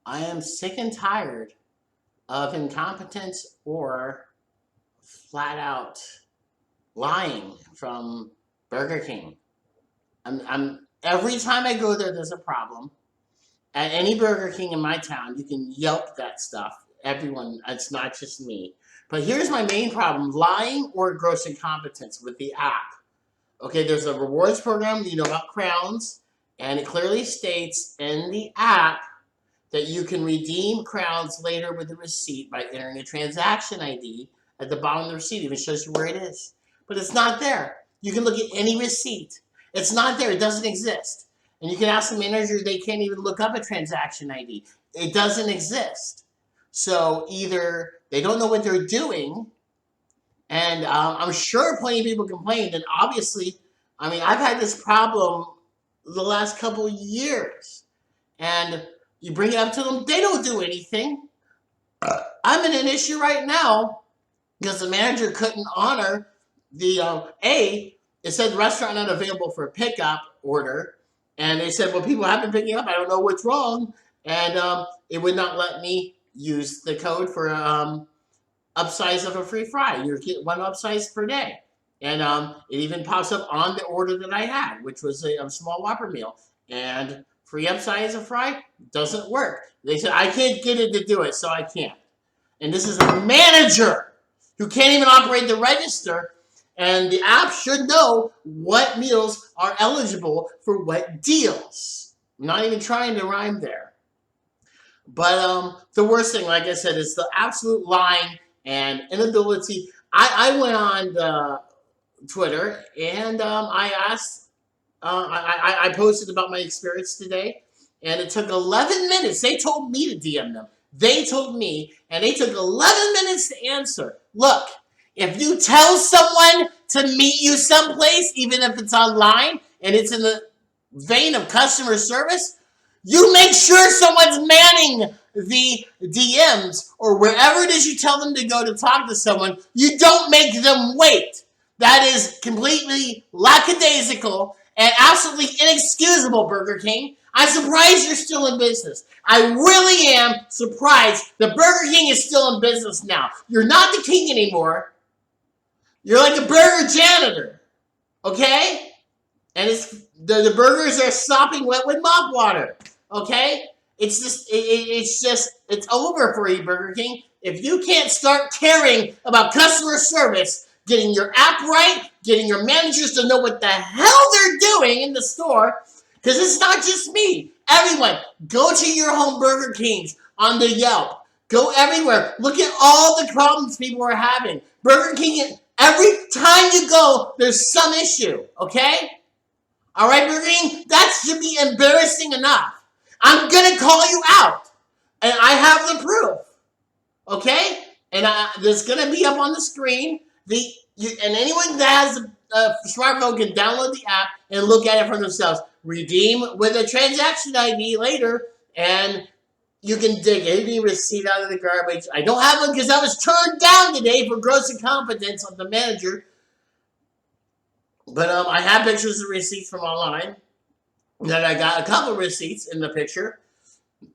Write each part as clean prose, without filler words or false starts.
I am sick and tired of incompetence or flat out lying from Burger King. I'm every time I go there, there's a problem. At any Burger King in my town, you can Yelp that stuff. Everyone, it's not just me. But here's my main problem: lying or gross incompetence with the app. Okay, there's a rewards program, you know about crowns, and it clearly states in the app that you can redeem crowns later with a receipt by entering a transaction ID at the bottom of the receipt. It even shows you where it is. But it's not there. You can look at any receipt. It's not there. It doesn't exist. And you can ask the manager, they can't even look up a transaction ID. It doesn't exist. So either they don't know what they're doing, and I'm sure plenty of people complained, and obviously, I mean, I've had this problem the last couple of years. And you bring it up to them, they don't do anything. I'm in an issue right now because the manager couldn't honor the it said restaurant not available for pickup order, and they said, well, people have been picking up. I don't know what's wrong, and it would not let me use the code for upsize of a free fry. You get one upsize per day, and it even pops up on the order that I had, which was a small Whopper meal, and free upsize of fry doesn't work. They said I can't get it to do it, so I can't. And this is a manager who can't even operate the register, and the app should know what meals are eligible for what deals. I'm not even trying to rhyme there. But the worst thing, like I said, is the absolute lying and inability. I went on Twitter and I asked, I posted about my experience today, and it took 11 minutes. They told me to DM them. They told me, and they took 11 minutes to answer. Look, if you tell someone to meet you someplace, even if it's online, and it's in the vein of customer service, you make sure someone's manning the DMs or wherever it is you tell them to go to talk to someone. You don't make them wait. That is completely lackadaisical and absolutely inexcusable, Burger King. I'm surprised you're still in business. I really am surprised that Burger King is still in business now. You're not the king anymore. You're like a burger janitor, okay? And it's the burgers are sopping wet with mop water, okay? It's over for you, Burger King. If you can't start caring about customer service, getting your app right, getting your managers to know what the hell they're doing in the store, because it's not just me. Everyone, go to your home Burger Kings on the Yelp. Go everywhere. Look at all the problems people are having. Burger King, every time you go, there's some issue, okay? All right, Burger King, that should be embarrassing enough. I'm going to call you out, and I have the proof, okay? And there's going to be up on the screen. And anyone that has a smartphone can download the app and look at it for themselves. Redeem with a transaction ID later, and you can dig any receipt out of the garbage. I don't have one because I was turned down today for gross incompetence of the manager. But I have pictures of receipts from online. That I got a couple receipts in the picture.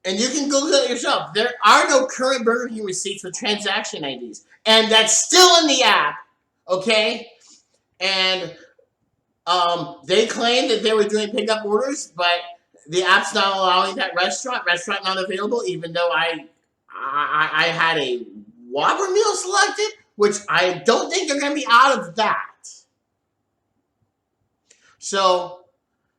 And you can Google it yourself. There are no current Burger King receipts with transaction IDs. And that's still in the app. Okay? And they claim that they were doing pickup orders, but the app's not allowing that restaurant not available, even though I had a Whopper meal selected, which I don't think they're going to be out of that. So,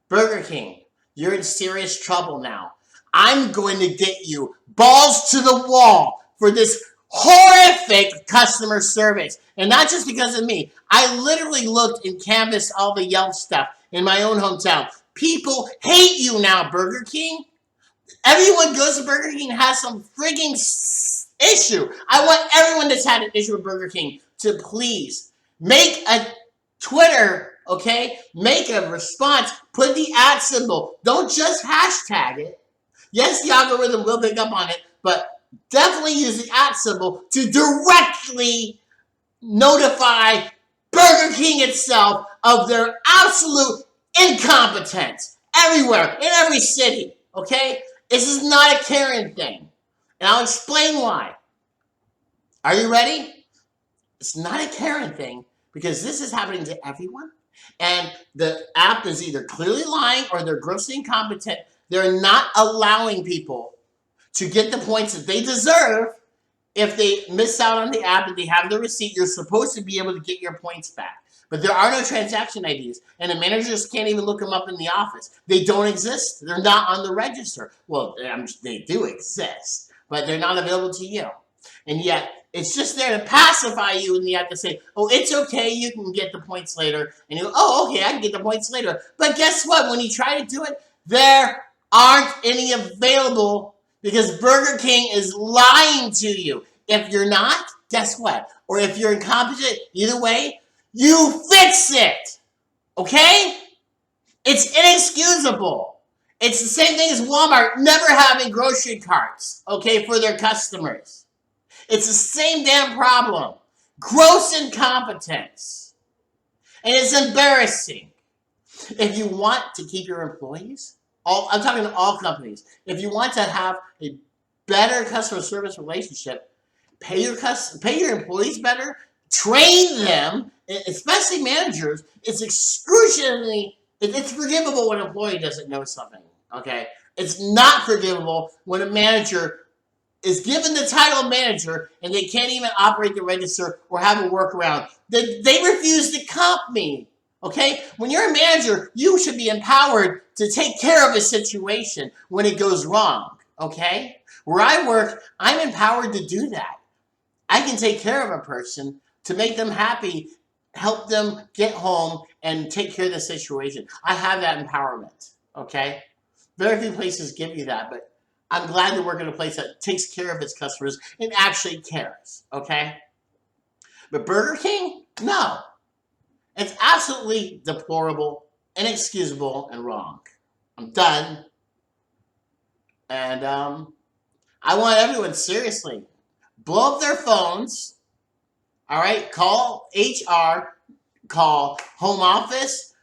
Burger King, you're in serious trouble now. I'm going to get you balls to the wall for this horrific customer service. And not just because of me. I literally looked and canvassed all the Yelp stuff in my own hometown. People hate you now, Burger King. Everyone goes to Burger King and has some frigging issue. I want everyone that's had an issue with Burger King to please make a Twitter, okay? Make a response. Put the @ symbol. Don't just hashtag it. Yes, the algorithm will pick up on it, but definitely use the @ symbol to directly notify Burger King itself of their absolute incompetence everywhere, in every city, okay? This is not a Karen thing. And I'll explain why. Are you ready? It's not a Karen thing because this is happening to everyone. And the app is either clearly lying or they're grossly incompetent. They're not allowing people to get the points that they deserve. If they miss out on the app and they have the receipt, you're supposed to be able to get your points back. But there are no transaction IDs, and the managers can't even look them up in the office. They don't exist. They're not on the register. Well, they do exist, but they're not available to you. And yet, it's just there to pacify you, and you have to say, oh, it's okay, you can get the points later. And you go, oh, okay, I can get the points later. But guess what? When you try to do it, there aren't any available because Burger King is lying to you. If you're not, guess what? Or if you're incompetent, either way, you fix it. Okay? It's inexcusable. It's the same thing as Walmart never having grocery carts, okay, for their customers. It's the same damn problem. Gross incompetence. And it's embarrassing. If you want to keep your employees, I'm talking to all companies, if you want to have a better customer service relationship, pay your employees better, train them, especially managers. It's excruciatingly, it's forgivable when an employee doesn't know something, okay? It's not forgivable when a manager is given the title manager and they can't even operate the register or have a workaround. They refuse to comp me. Okay? When you're a manager, you should be empowered to take care of a situation when it goes wrong. Okay? Where I work, I'm empowered to do that. I can take care of a person to make them happy, help them get home, and take care of the situation. I have that empowerment. Okay? Very few places give you that, but I'm glad to work in a place that takes care of its customers and actually cares. Okay? But Burger King? No. It's absolutely deplorable, inexcusable, and wrong. I'm done. And I want everyone, seriously, blow up their phones. All right? Call HR, call home office,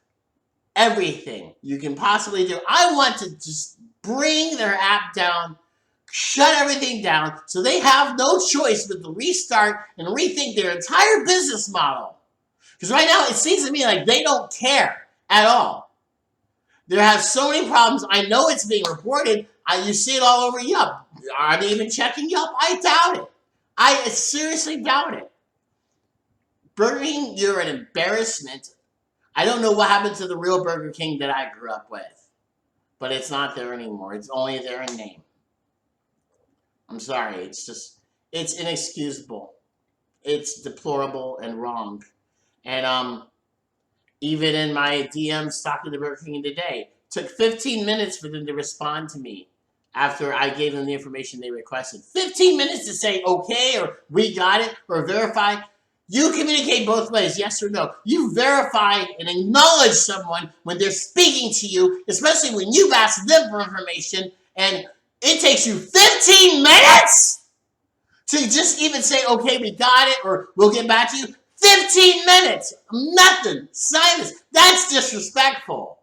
everything you can possibly do. I want to just bring their app down, shut everything down, so they have no choice but to restart and rethink their entire business model. Because right now, it seems to me like they don't care at all. They have so many problems. I know it's being reported. You see it all over Yelp. Are they even checking Yelp? I doubt it. I seriously doubt it. Burger King, you're an embarrassment. I don't know what happened to the real Burger King that I grew up with. But it's not there anymore. It's only there in name. I'm sorry. It's inexcusable. It's deplorable and wrong. And even in my DMs talking to Burger King today, took 15 minutes for them to respond to me after I gave them the information they requested. 15 minutes to say okay or we got it or verify. You communicate both ways, yes or no. You verify and acknowledge someone when they're speaking to you, especially when you've asked them for information, and it takes you 15 minutes to just even say, okay, we got it, or we'll get back to you. 15 minutes, nothing, silence. That's disrespectful.